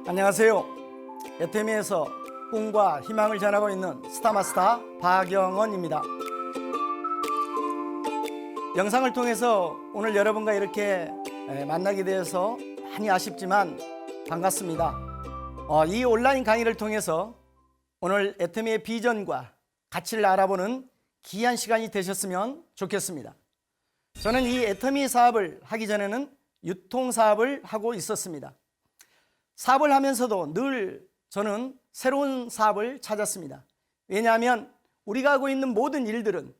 안녕하세요. 애터미에서 꿈과 희망을 전하고 있는 스타마스터 박영원입니다. 영상을 통해서 오늘 여러분과 이렇게 만나게 되어서 많이 아쉽지만 반갑습니다. 이 온라인 강의를 통해서 오늘 애터미의 비전과 가치를 알아보는 귀한 시간이 되셨으면 좋겠습니다. 저는 이 애터미 사업을 하기 전에는 유통사업을 하고 있었습니다. 사업을 하면서도 늘 저는 새로운 사업을 찾았습니다. 왜냐하면 우리가 하고 있는 모든 일들은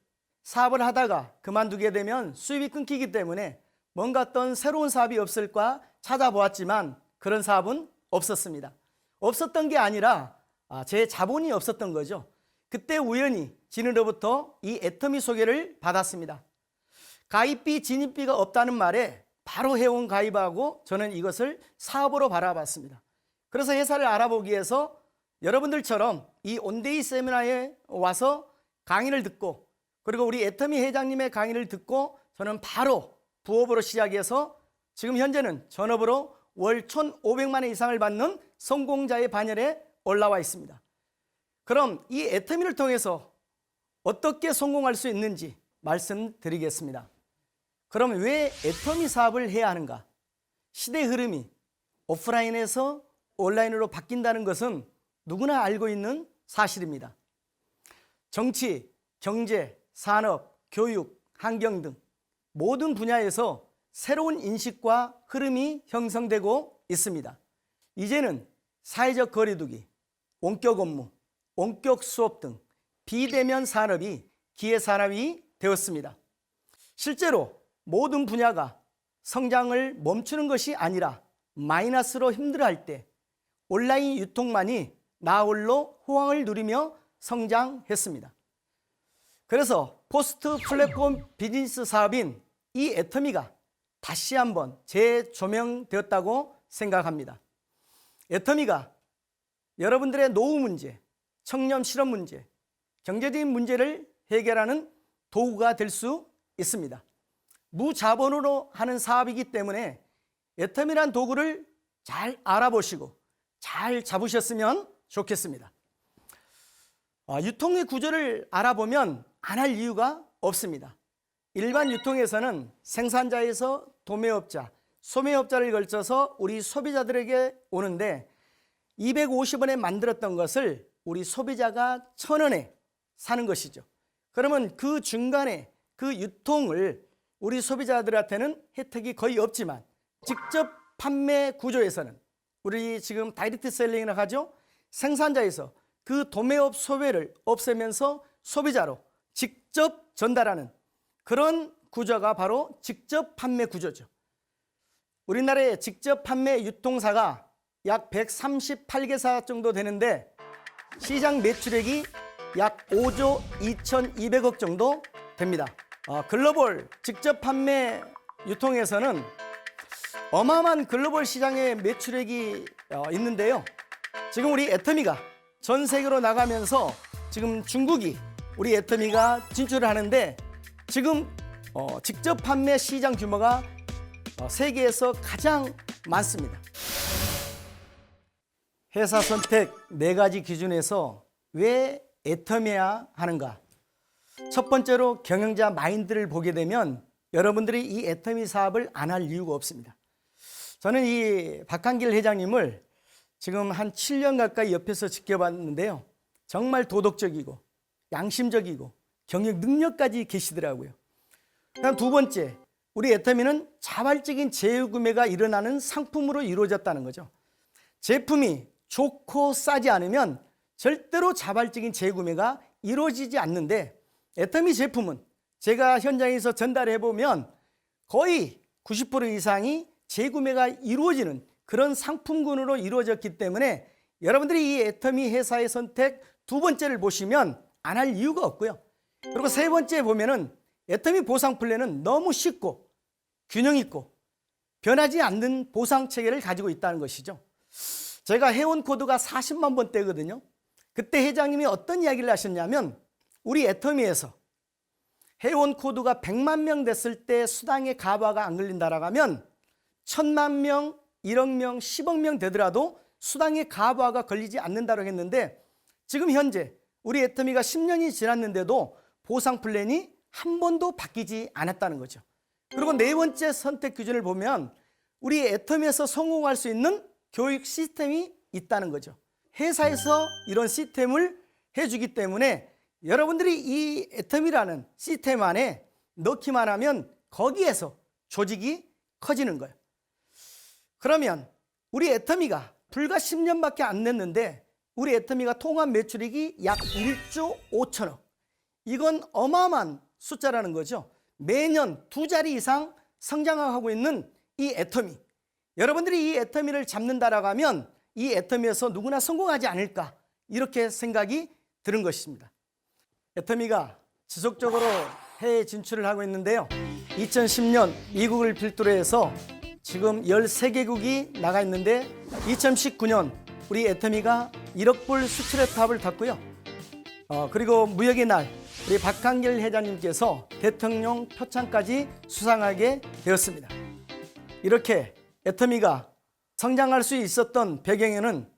사업을 하다가 그만두게 되면 수입이 끊기기 때문에 뭔가 어떤 새로운 사업이 없을까 찾아보았지만 그런 사업은 없었습니다. 없었던 게 아니라 제 자본이 없었던 거죠. 그때 우연히 진으로부터 이 애터미 소개를 받았습니다. 가입비, 진입비가 없다는 말에 바로 회원 가입하고 저는 이것을 사업으로 바라봤습니다. 그래서 회사를 알아보기 위해서 여러분들처럼 이 온데이 세미나에 와서 강의를 듣고 그리고 우리 애터미 회장님의 강의를 듣고 저는 바로 부업으로 시작해서 지금 현재는 전업으로 월 1,500만 원 이상을 받는 성공자의 반열에 올라와 있습니다. 그럼 이 애터미를 통해서 어떻게 성공할 수 있는지 말씀드리겠습니다. 그럼 왜 애터미 사업을 해야 하는가? 시대 흐름이 오프라인에서 온라인으로 바뀐다는 것은 누구나 알고 있는 사실입니다. 정치, 경제, 산업, 교육, 환경 등 모든 분야에서 새로운 인식과 흐름이 형성되고 있습니다. 이제는 사회적 거리두기, 원격 업무, 원격 수업 등 비대면 산업이 기회 산업이 되었습니다. 실제로 모든 분야가 성장을 멈추는 것이 아니라 마이너스로 힘들어할 때 온라인 유통만이 나홀로 호황을 누리며 성장했습니다. 그래서 포스트 플랫폼 비즈니스 사업인 이 애터미가 다시 한번 재조명되었다고 생각합니다. 애터미가 여러분들의 노후 문제, 청년 실업 문제, 경제적인 문제를 해결하는 도구가 될 수 있습니다. 무자본으로 하는 사업이기 때문에 애터미란 도구를 잘 알아보시고 잘 잡으셨으면 좋겠습니다. 유통의 구조를 알아보면 안 할 이유가 없습니다. 일반 유통에서는 생산자에서 도매업자, 소매업자를 걸쳐서 우리 소비자들에게 오는데 250원에 만들었던 것을 우리 소비자가 1,000원에 사는 것이죠. 그러면 그 중간에 그 유통을 우리 소비자들한테는 혜택이 거의 없지만 직접 판매 구조에서는 우리 지금 다이렉트 셀링이라고 하죠. 생산자에서 그 도매업 소매를 없애면서 소비자로 직접 전달하는 그런 구조가 바로 직접 판매 구조죠. 우리나라의 직접 판매 유통사가 약 138개사 정도 되는데 시장 매출액이 약 5조 2,200억 정도 됩니다. 글로벌 직접 판매 유통에서는 어마어마한 글로벌 시장의 매출액이 있는데요. 지금 우리 애터미가 전 세계로 나가면서 지금 중국이 우리 애터미가 진출을 하는데 지금 직접 판매 시장 규모가 세계에서 가장 많습니다. 회사 선택 4가지 기준에서 왜 애터미해야 하는가? 첫 번째로 경영자 마인드를 보게 되면 여러분들이 이 애터미 사업을 안 할 이유가 없습니다. 저는 이 박한길 회장님을 지금 한 7년 가까이 옆에서 지켜봤는데요. 정말 도덕적이고 양심적이고 경영 능력까지 계시더라고요. 그다음 두 번째, 우리 애터미는 자발적인 재구매가 일어나는 상품으로 이루어졌다는 거죠. 제품이 좋고 싸지 않으면 절대로 자발적인 재구매가 이루어지지 않는데 애터미 제품은 제가 현장에서 전달해 보면 거의 90% 이상이 재구매가 이루어지는 그런 상품군으로 이루어졌기 때문에 여러분들이 이 애터미 회사의 선택 두 번째를 보시면 안 할 이유가 없고요. 그리고 세 번째 보면은 애터미 보상 플랜은 너무 쉽고 균형 있고 변하지 않는 보상 체계를 가지고 있다는 것이죠. 제가 회원 코드가 40만 번대거든요. 그때 회장님이 어떤 이야기를 하셨냐면 우리 애터미에서 회원 코드가 100만 명 됐을 때 수당의 가바가 안 걸린다라고 하면 1,000만 명, 1억 명, 10억 명 되더라도 수당의 가부화가 걸리지 않는다고 했는데 지금 현재 우리 애터미가 10년이 지났는데도 보상 플랜이 한 번도 바뀌지 않았다는 거죠. 그리고 네 번째 선택 기준을 보면 우리 애터미에서 성공할 수 있는 교육 시스템이 있다는 거죠. 회사에서 이런 시스템을 해주기 때문에 여러분들이 이 애터미라는 시스템 안에 넣기만 하면 거기에서 조직이 커지는 거예요. 그러면 우리 애터미가 불과 10년밖에 안 됐는데 우리 애터미가 통합 매출액이 약 1조 5천억. 이건 어마어마한 숫자라는 거죠. 매년 2자리 이상 성장하고 있는 이 애터미. 여러분들이 이 애터미를 잡는다라고 하면 이 애터미에서 누구나 성공하지 않을까 이렇게 생각이 드는 것입니다. 애터미가 지속적으로 해외 진출을 하고 있는데요. 2010년 미국을 필두로 해서 지금 13개국이 나가 있는데 2019년 우리 애터미가 1억 불 수출의 탑을 탔고요. 그리고 무역의 날 우리 박한길 회장님께서 대통령 표창까지 수상하게 되었습니다. 이렇게 애터미가 성장할 수 있었던 배경에는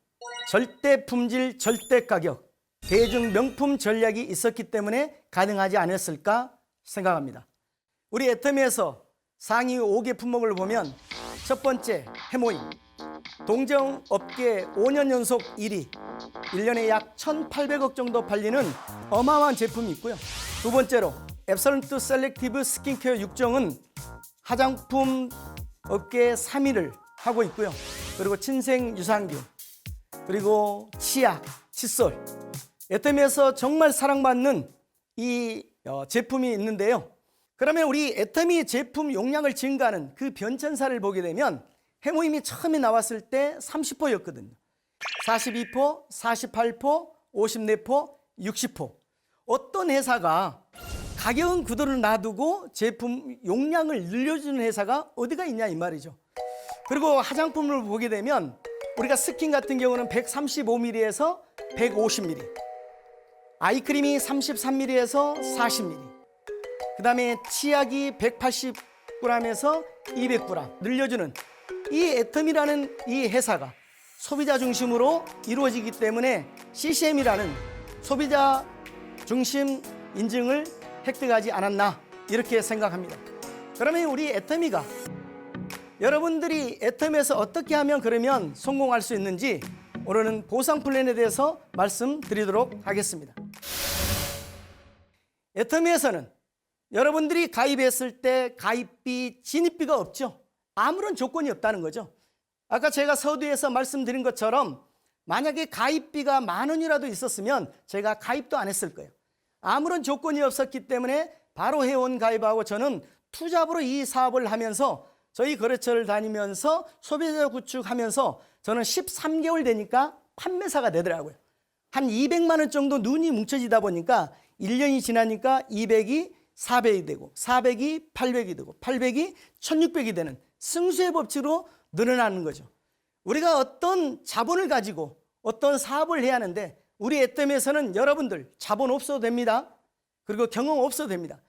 절대 품질, 절대 가격, 대중 명품 전략이 있었기 때문에 가능하지 않았을까 생각합니다. 우리 애터미에서 상위 5개 품목을 보면 첫 번째 해모임, 동정업계 5년 연속 1위, 1년에 약 1,800억 정도 팔리는 어마어마한 제품이 있고요. 두 번째로 앱솔루트 셀렉티브 스킨케어 6종은 화장품 업계 3위를 하고 있고요. 그리고 친생 유산균, 그리고 치약, 칫솔, 애터미에서 정말 사랑받는 이 제품이 있는데요. 그러면 우리 애터미 제품 용량을 증가하는 그 변천사를 보게 되면 해모임이 처음에 나왔을 때 30%였거든요. 42%, 48%, 54%, 60%. 어떤 회사가 가격은 그대로 놔두고 제품 용량을 늘려주는 회사가 어디가 있냐 이 말이죠. 그리고 화장품을 보게 되면 우리가 스킨 같은 경우는 135ml에서 150ml, 아이크림이 33ml에서 40ml, 그 다음에 치약이 180g에서 200g 늘려주는 이 애터미라는 이 회사가 소비자 중심으로 이루어지기 때문에 CCM이라는 소비자 중심 인증을 획득하지 않았나 이렇게 생각합니다. 그러면 우리 애터미가 여러분들이 애터미에서 어떻게 하면 그러면 성공할 수 있는지 오늘은 보상 플랜에 대해서 말씀드리도록 하겠습니다. 애터미에서는 여러분들이 가입했을 때 가입비, 진입비가 없죠. 아무런 조건이 없다는 거죠. 아까 제가 서두에서 말씀드린 것처럼 만약에 가입비가 10,000원이라도 있었으면 제가 가입도 안 했을 거예요. 아무런 조건이 없었기 때문에 바로 회원 가입하고 저는 투잡으로 이 사업을 하면서 저희 거래처를 다니면서 소비자 구축하면서 저는 13개월 되니까 판매사가 되더라고요. 한 200만 원 정도 눈이 뭉쳐지다 보니까 1년이 지나니까 200이 400이 되고 400이 800이 되고 800이 1600이 되는 승수의 법칙으로 늘어나는 거죠. 우리가 어떤 자본을 가지고 어떤 사업을 해야 하는데 우리 애터미에서는 여러분들 자본 없어도 됩니다. 그리고 경험 없어도 됩니다.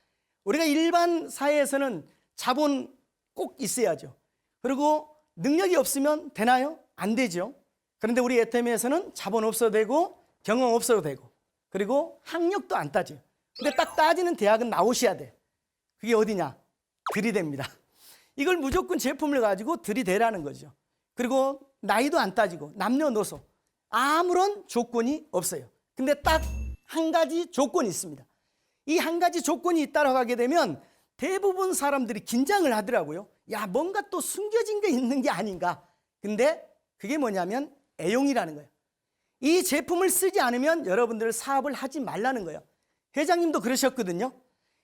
우리가 일반 사회에서는 자본 꼭 있어야죠. 그리고 능력이 없으면 되나요? 안 되죠. 그런데 우리 애터미에서는 자본 없어도 되고 경험 없어도 되고 그리고 학력도 안 따져요. 근데 딱 따지는 대학은 나오셔야 돼. 그게 어디냐? 들이댑니다. 이걸 무조건 제품을 가지고 들이대라는 거죠. 그리고 나이도 안 따지고 남녀노소 아무런 조건이 없어요. 근데 딱 한 가지 조건이 있습니다. 이 한 가지 조건이 있다고 하게 되면 대부분 사람들이 긴장을 하더라고요. 야, 뭔가 또 숨겨진 게 있는 게 아닌가. 근데 그게 뭐냐면 애용이라는 거예요. 이 제품을 쓰지 않으면 여러분들 사업을 하지 말라는 거예요. 회장님도 그러셨거든요.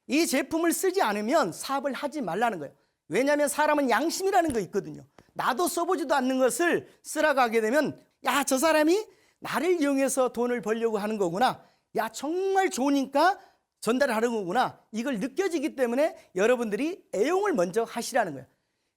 이 제품을 쓰지 않으면 사업을 하지 말라는 거예요. 왜냐하면 사람은 양심이라는 거 있거든요. 나도 써보지도 않는 것을 쓰라고 하게 되면 야, 저 사람이 나를 이용해서 돈을 벌려고 하는 거구나. 야, 정말 좋으니까 전달하는 거구나. 이걸 느껴지기 때문에 여러분들이 애용을 먼저 하시라는 거예요.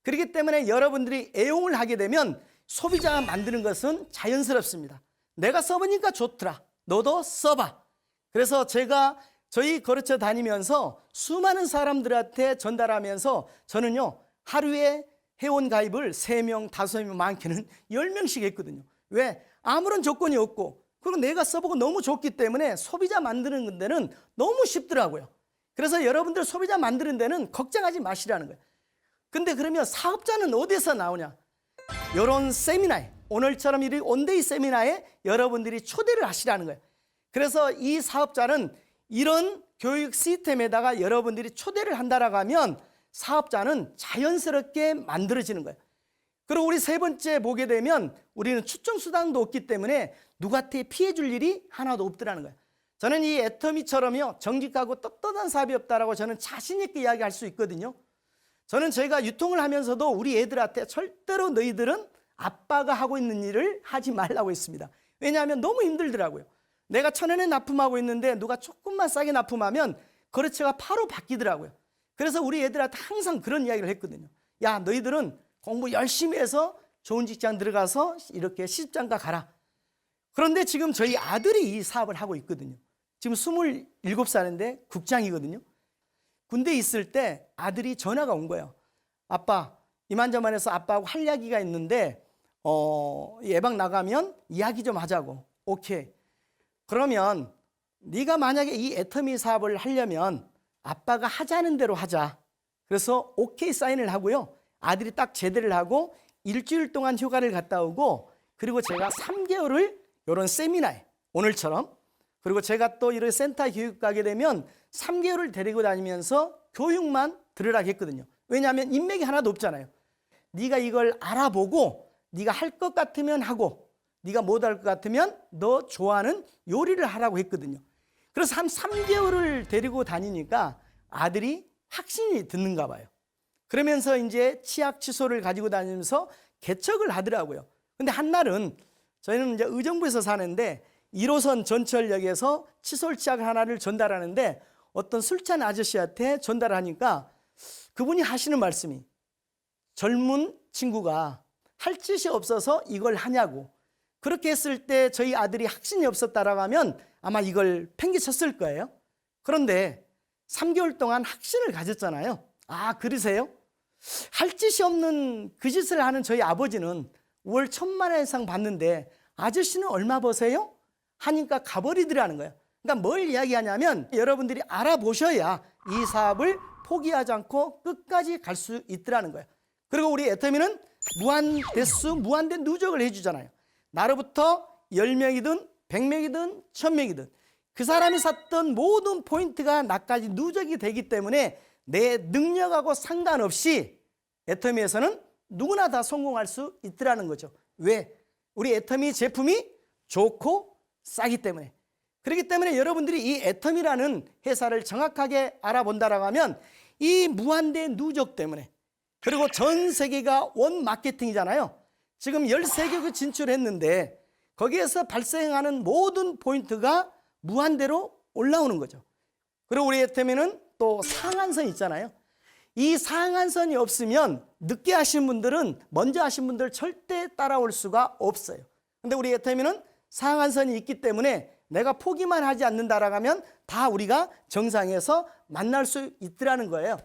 그렇기 때문에 여러분들이 애용을 하게 되면 소비자가 만드는 것은 자연스럽습니다. 내가 써보니까 좋더라. 너도 써봐. 그래서 제가 저희 거래처 다니면서 수많은 사람들한테 전달하면서 저는요 하루에 회원 가입을 3명, 5명, 많게는 10명씩 했거든요. 왜? 아무런 조건이 없고 그리고 내가 써보고 너무 좋기 때문에 소비자 만드는 데는 너무 쉽더라고요. 그래서 여러분들 소비자 만드는 데는 걱정하지 마시라는 거예요. 근데 그러면 사업자는 어디서 나오냐? 이런 세미나에, 오늘처럼 이 온데이 세미나에 여러분들이 초대를 하시라는 거예요. 그래서 이 사업자는 이런 교육 시스템에다가 여러분들이 초대를 한다라고 하면 사업자는 자연스럽게 만들어지는 거예요. 그리고 우리 세 번째 보게 되면 우리는 추천 수단도 없기 때문에 누구한테 피해 줄 일이 하나도 없더라는 거예요. 저는 이 애터미처럼요, 정직하고 떳떳한 사업이 없다라고 저는 자신 있게 이야기할 수 있거든요. 저는 저희가 유통을 하면서도 우리 애들한테 절대로 너희들은 아빠가 하고 있는 일을 하지 말라고 했습니다. 왜냐하면 너무 힘들더라고요. 내가 1,000원에 납품하고 있는데 누가 조금만 싸게 납품하면 거래처가 바로 바뀌더라고요. 그래서 우리 애들한테 항상 그런 이야기를 했거든요. 야, 너희들은 공부 열심히 해서 좋은 직장 들어가서 이렇게 시집장가 가라. 그런데 지금 저희 아들이 이 사업을 하고 있거든요. 지금 27살인데 국장이거든요. 군대에 있을 때 아들이 전화가 온 거예요. 아빠, 이만저만해서 아빠하고 할 이야기가 있는데 예방 나가면 이야기 좀 하자고. 오케이. 그러면 네가 만약에 이 애터미 사업을 하려면 아빠가 하자는 대로 하자. 그래서 오케이 사인을 하고요. 아들이 딱 제대를 하고 일주일 동안 휴가를 갔다 오고 그리고 제가 3개월을 이런 세미나에 오늘처럼 그리고 제가 또 이런 센터 교육 가게 되면 3개월을 데리고 다니면서 교육만 들으라고 했거든요. 왜냐하면 인맥이 하나도 없잖아요. 네가 이걸 알아보고 네가 할 것 같으면 하고 네가 못 할 것 같으면 너 좋아하는 요리를 하라고 했거든요. 그래서 한 3개월을 데리고 다니니까 아들이 확신이 드는가 봐요. 그러면서 이제 치약 칫솔을 가지고 다니면서 개척을 하더라고요. 근데 한날은 저희는 이제 의정부에서 사는데 1호선 전철역에서 칫솔 치약 하나를 전달하는데 어떤 술 취한 아저씨한테 전달하니까 그분이 하시는 말씀이 젊은 친구가 할 짓이 없어서 이걸 하냐고. 그렇게 했을 때 저희 아들이 확신이 없었다라고 하면 아마 이걸 팽개쳤을 거예요. 그런데 3개월 동안 확신을 가졌잖아요. 아, 그러세요? 할 짓이 없는 그 짓을 하는 저희 아버지는 월 1,000만 원 이상 받는데 아저씨는 얼마 버세요? 하니까 가버리더라는 거예요. 그러니까 뭘 이야기하냐면 여러분들이 알아보셔야 이 사업을 포기하지 않고 끝까지 갈 수 있더라는 거예요. 그리고 우리 애터미는 무한 대수, 무한된 누적을 해주잖아요. 나로부터 10명이든 100명이든 1,000명이든 그 사람이 샀던 모든 포인트가 나까지 누적이 되기 때문에 내 능력하고 상관없이 애터미에서는 누구나 다 성공할 수 있더라는 거죠. 왜? 우리 애터미 제품이 좋고 싸기 때문에. 그렇기 때문에 여러분들이 이 애터미라는 회사를 정확하게 알아본다라고 하면 이 무한대 누적 때문에 그리고 전 세계가 원 마케팅이잖아요. 지금 13개국 진출했는데 거기에서 발생하는 모든 포인트가 무한대로 올라오는 거죠. 그리고 우리 애터미는 또 상한선이 있잖아요. 이 상한선이 없으면 늦게 하신 분들은 먼저 하신 분들 절대 따라올 수가 없어요. 근데 우리 애터미는 상한선이 있기 때문에 내가 포기만 하지 않는다라고 하면 다 우리가 정상에서 만날 수 있더라는 거예요.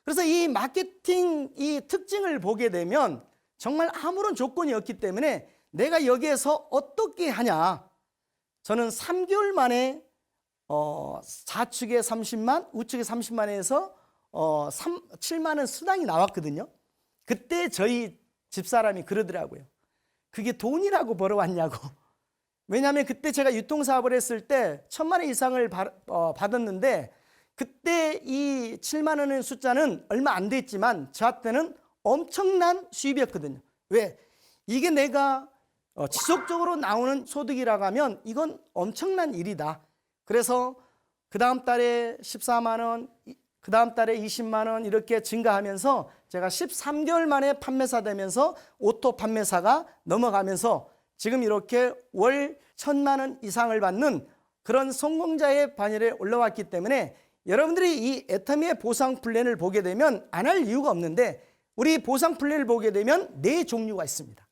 그래서 이 마케팅 이 특징을 보게 되면 정말 아무런 조건이 없기 때문에 내가 여기에서 어떻게 하냐. 저는 3개월 만에 좌측에 30만, 우측에 30만 에서 7만 원 수당이 나왔거든요. 그때 저희 집사람이 그러더라고요. 그게 돈이라고 벌어왔냐고. 왜냐하면 그때 제가 유통사업을 했을 때 1,000만 원 이상을 받았는데 그때 이 7만 원의 숫자는 얼마 안 됐지만 저한테는 엄청난 수입이었거든요. 왜? 이게 내가 지속적으로 나오는 소득이라고 하면 이건 엄청난 일이다. 그래서 그 다음 달에 14만 원, 그 다음 달에 20만 원 이렇게 증가하면서 제가 13개월 만에 판매사 되면서 오토 판매사가 넘어가면서 지금 이렇게 월 1,000만 원 이상을 받는 그런 성공자의 반열에 올라왔기 때문에 여러분들이 이 애터미의 보상 플랜을 보게 되면 안 할 이유가 없는데 우리 보상 플랜을 보게 되면 4종류가 있습니다.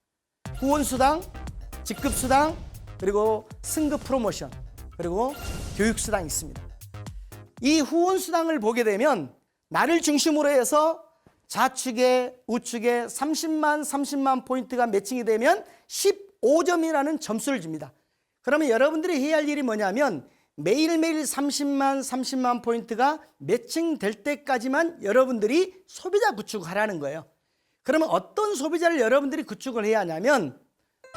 후원수당, 직급수당, 그리고 승급 프로모션, 그리고 교육수당이 있습니다. 이 후원수당을 보게 되면 나를 중심으로 해서 좌측에 우측에 30만 포인트가 매칭이 되면 105점이라는 점수를 줍니다. 그러면 여러분들이 해야 할 일이 뭐냐면 매일매일 30만 포인트가 매칭될 때까지만 여러분들이 소비자 구축을 하라는 거예요. 그러면 어떤 소비자를 여러분들이 구축을 해야 하냐면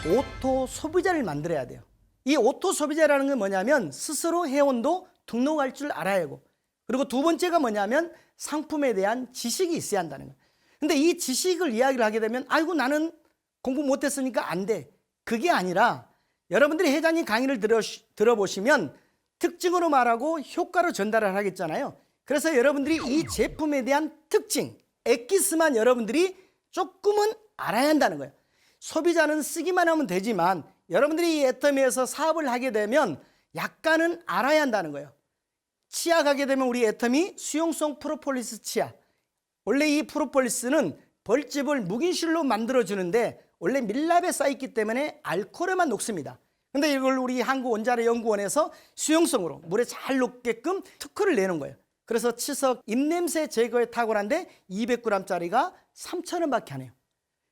오토 소비자를 만들어야 돼요. 이 오토 소비자라는 건 뭐냐면 스스로 회원도 등록할 줄 알아야 하고, 그리고 두 번째가 뭐냐면 상품에 대한 지식이 있어야 한다는 거예요. 근데 이 지식을 이야기를 하게 되면 아이고 나는 공부 못했으니까 안 돼. 그게 아니라 여러분들이 회장님 강의를 들어보시면 특징으로 말하고 효과로 전달을 하겠잖아요. 그래서 여러분들이 이 제품에 대한 특징, 엑기스만 여러분들이 조금은 알아야 한다는 거예요. 소비자는 쓰기만 하면 되지만 여러분들이 이 애터미에서 사업을 하게 되면 약간은 알아야 한다는 거예요. 치아 가게 되면 우리 애터미 수용성 프로폴리스 치아. 원래 이 프로폴리스는 벌집을 묵인실로 만들어주는데 원래 밀랍에 쌓여있기 때문에 알코올에만 녹습니다. 근데 이걸 우리 한국원자력연구원에서 수용성으로 물에 잘 녹게끔 특허를 내는 거예요. 그래서 치석 입냄새 제거에 탁월한데 200g짜리가 3,000원밖에 안 해요.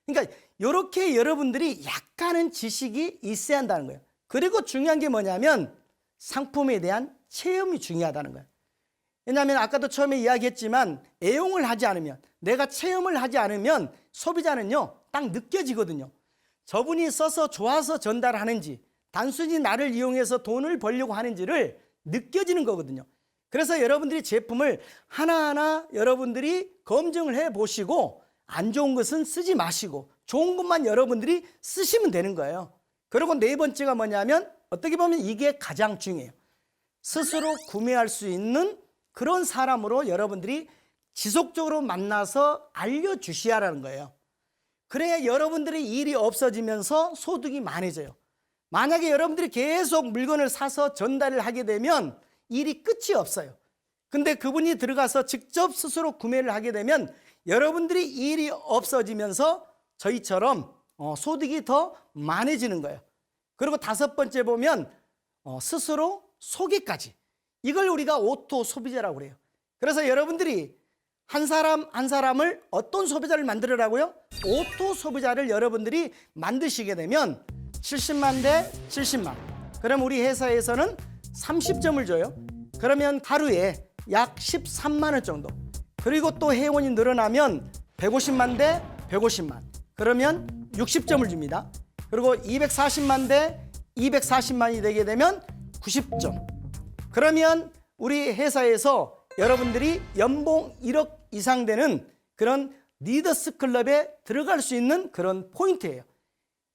그러니까 이렇게 여러분들이 약간은 지식이 있어야 한다는 거예요. 그리고 중요한 게 뭐냐면 상품에 대한 체험이 중요하다는 거예요. 왜냐하면 아까도 처음에 이야기했지만 애용을 하지 않으면, 내가 체험을 하지 않으면 소비자는요 딱 느껴지거든요. 저분이 써서 좋아서 전달하는지 단순히 나를 이용해서 돈을 벌려고 하는지를 느껴지는 거거든요. 그래서 여러분들이 제품을 하나하나 여러분들이 검증을 해보시고 안 좋은 것은 쓰지 마시고 좋은 것만 여러분들이 쓰시면 되는 거예요. 그리고 네 번째가 뭐냐면 어떻게 보면 이게 가장 중요해요. 스스로 구매할 수 있는 그런 사람으로 여러분들이 지속적으로 만나서 알려주셔야라는 거예요. 그래야 여러분들의 일이 없어지면서 소득이 많아져요. 만약에 여러분들이 계속 물건을 사서 전달을 하게 되면 일이 끝이 없어요. 근데 그분이 들어가서 직접 스스로 구매를 하게 되면 여러분들이 일이 없어지면서 저희처럼 소득이 더 많아지는 거예요. 그리고 다섯 번째 보면 스스로 소개까지. 이걸 우리가 오토 소비자라고 그래요. 그래서 여러분들이 한 사람 한 사람을 어떤 소비자를 만들으라고요? 오토 소비자를 여러분들이 만드시게 되면 70만 대 70만. 그럼 우리 회사에서는 30점을 줘요. 그러면 하루에 약 13만 원 정도. 그리고 또 회원이 늘어나면 150만 대 150만. 그러면 60점을 줍니다. 그리고 240만 대 240만이 되게 되면 90점. 그러면 우리 회사에서 여러분들이 연봉 1억 이상 되는 그런 리더스 클럽에 들어갈 수 있는 그런 포인트예요.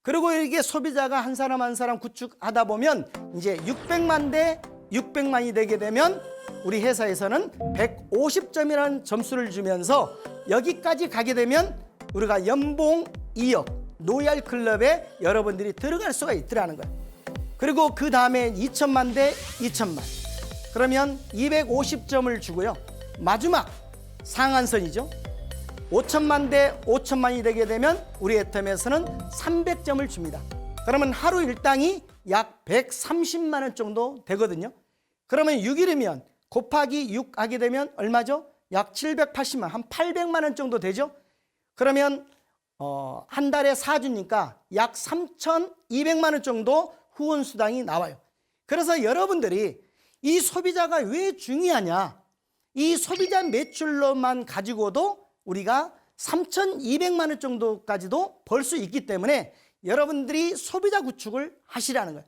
그리고 이게 소비자가 한 사람 한 사람 구축하다 보면 이제 600만 대 600만이 되게 되면 우리 회사에서는 150점이라는 점수를 주면서 여기까지 가게 되면 우리가 연봉 2억 로얄 클럽에 여러분들이 들어갈 수가 있더라는 거예요. 그리고 그 다음에 2천만 대 2천만. 그러면 250점을 주고요. 마지막 상한선이죠. 5천만 대 5천만이 되게 되면 우리 애텀에서는 300점을 줍니다. 그러면 하루 일당이 약 130만 원 정도 되거든요. 그러면 6일이면 곱하기 6 하게 되면 얼마죠? 약 780만, 한 800만 원 정도 되죠. 그러면 한 달에 4주니까 약 3,200만 원 정도 후원 수당이 나와요. 그래서 여러분들이 이 소비자가 왜 중요하냐? 이 소비자 매출로만 가지고도 우리가 3,200만 원 정도까지도 벌 수 있기 때문에 여러분들이 소비자 구축을 하시라는 거예요.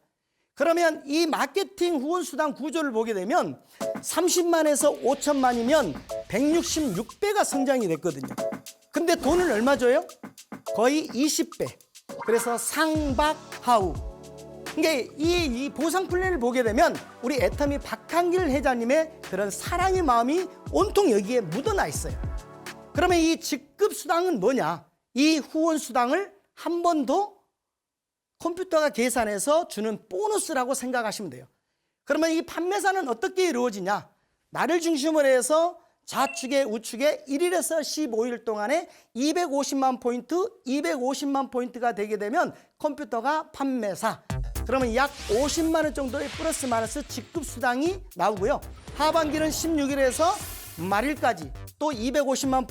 그러면 이 마케팅 후원 수당 구조를 보게 되면 30만에서 5천만이면 166배가 성장이 됐거든요. 근데 돈을 얼마 줘요? 거의 20배. 그래서 상박하우. 그러니까 이 보상 플랜을 보게 되면 우리 애터미 박한길 회장님의 그런 사랑의 마음이 온통 여기에 묻어나 있어요. 그러면 이 직급 수당은 뭐냐? 이 후원 수당을 한 번 더 컴퓨터가 계산해서 주는 보너스라고 생각하시면 돼요. 그러면 이 판매사는 어떻게 이루어지냐? 나를 중심으로 해서 좌측에 우측에 1일에서 15일 동안에 250만 포인트가 되게 되면 컴퓨터가 판매사. 그러면 약 50만 원 정도의 플러스 마이너스 직급 수당이 나오고요. 하반기는 16일에서 말일까지 또 250만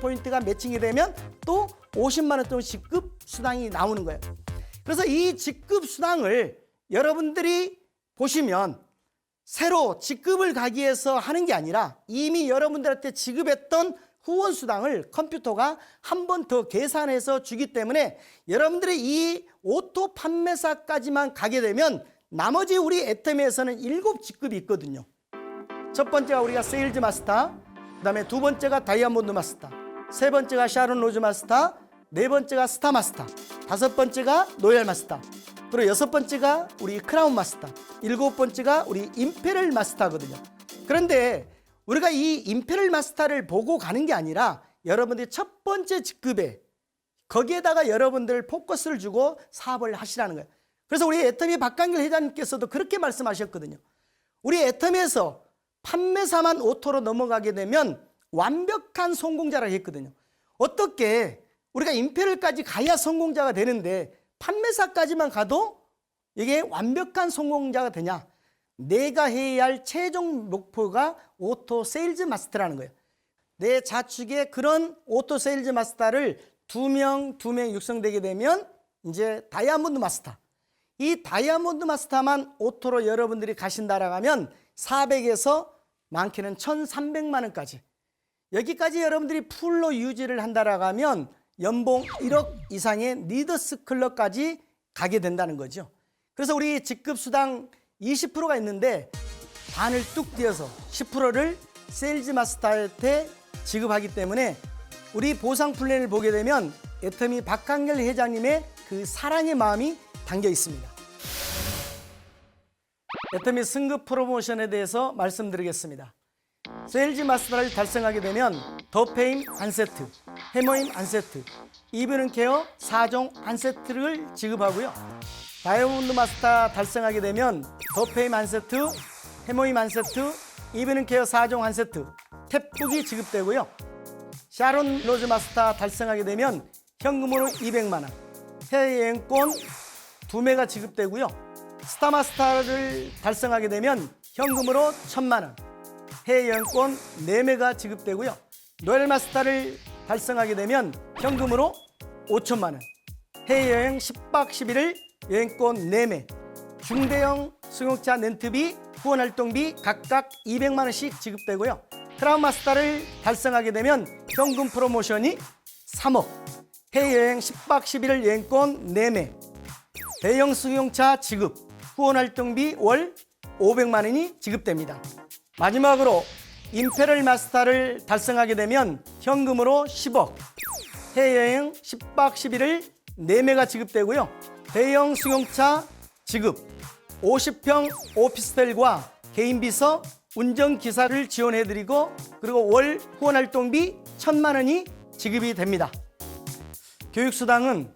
포인트가 매칭이 되면 또 50만 원 정도 직급 수당이 나오는 거예요. 그래서 이 직급 수당을 여러분들이 보시면 새로 직급을 가기 위해서 하는 게 아니라 이미 여러분들한테 지급했던 후원 수당을 컴퓨터가 한 번 더 계산해서 주기 때문에 여러분들이 이 오토 판매사까지만 가게 되면 나머지 우리 애터미에서는 7직급이 있거든요. 첫 번째가 우리가 세일즈 마스터, 그 다음에 두 번째가 다이아몬드 마스터, 세 번째가 샤론 로즈 마스터, 네 번째가 스타 마스터, 다섯 번째가 로얄 마스터, 그리고 여섯 번째가 우리 크라운 마스터, 일곱 번째가 우리 임페럴 마스터거든요. 그런데 우리가 이 임페럴 마스터를 보고 가는 게 아니라 여러분들이 첫 번째 직급에 거기에다가 여러분들 포커스를 주고 사업을 하시라는 거예요. 그래서 우리 애터미 박강길 회장님께서도 그렇게 말씀하셨거든요. 우리 애터미에서 판매사만 오토로 넘어가게 되면 완벽한 성공자라고 했거든요. 어떻게 우리가 임페럴까지 가야 성공자가 되는데 판매사까지만 가도 이게 완벽한 성공자가 되냐? 내가 해야 할 최종 목표가 오토 세일즈 마스터라는 거예요. 내 자축에 그런 오토 세일즈 마스터를 두 명 육성되게 되면 이제 다이아몬드 마스터. 이 다이아몬드 마스터만 오토로 여러분들이 가신다라고 하면 400에서 많게는 1,300만 원까지. 여기까지 여러분들이 풀로 유지를 한다라고 하면 연봉 1억 이상의 리더스 클럽까지 가게 된다는 거죠. 그래서 우리 직급 수당 20%가 있는데 반을 뚝 띄어서 10%를 세일즈 마스터한테 지급하기 때문에 우리 보상 플랜을 보게 되면 애터미 박강렬 회장님의 그 사랑의 마음이 담겨 있습니다. 애터미 승급 프로모션에 대해서 말씀드리겠습니다. 세일즈 마스터를 달성하게 되면 더페임 한 세트, 해머임 한 세트, 이브닝 케어 4종 한 세트를 지급하고요. 다이아몬드 마스터 달성하게 되면 더페임 한 세트, 해머임 한 세트, 이브닝 케어 4종 한 세트, 탭북이 지급되고요. 샤론 로즈 마스터 달성하게 되면 현금으로 200만 원, 해외여행권 2매가 지급되고요. 스타 마스터를 달성하게 되면 현금으로 1,000만 원, 해외여행권 4매가 지급되고요. 로얄 마스터를 달성하게 되면 현금으로 5천만 원, 해외여행 10박 11일 여행권 4매, 중대형 승용차 렌트비, 후원활동비 각각 200만 원씩 지급되고요. 크라운 마스터를 달성하게 되면 현금 프로모션이 3억, 해외여행 10박 11일 여행권 4매, 대형 승용차 지급, 후원활동비 월 500만 원이 지급됩니다. 마지막으로 임페럴 마스터를 달성하게 되면 현금으로 10억, 해외여행 10박 11일 4매가 지급되고요. 대형 승용차 지급, 50평 오피스텔과 개인 비서, 운전기사를 지원해드리고 그리고 월 후원활동비 1,000만 원이 지급이 됩니다. 교육수당은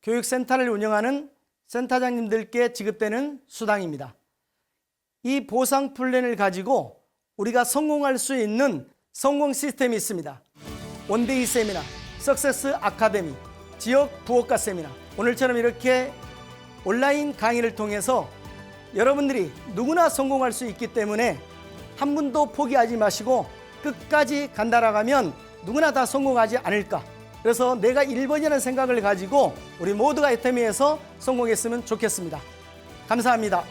교육센터를 운영하는 센터장님들께 지급되는 수당입니다. 이 보상 플랜을 가지고 우리가 성공할 수 있는 성공 시스템이 있습니다. 원데이 세미나, 석세스 아카데미, 지역 부업가 세미나, 오늘처럼 이렇게 온라인 강의를 통해서 여러분들이 누구나 성공할 수 있기 때문에 한 분도 포기하지 마시고 끝까지 간다라고 하면 누구나 다 성공하지 않을까. 그래서 내가 1번이라는 생각을 가지고 우리 모두가 애터미에서 성공했으면 좋겠습니다. 감사합니다.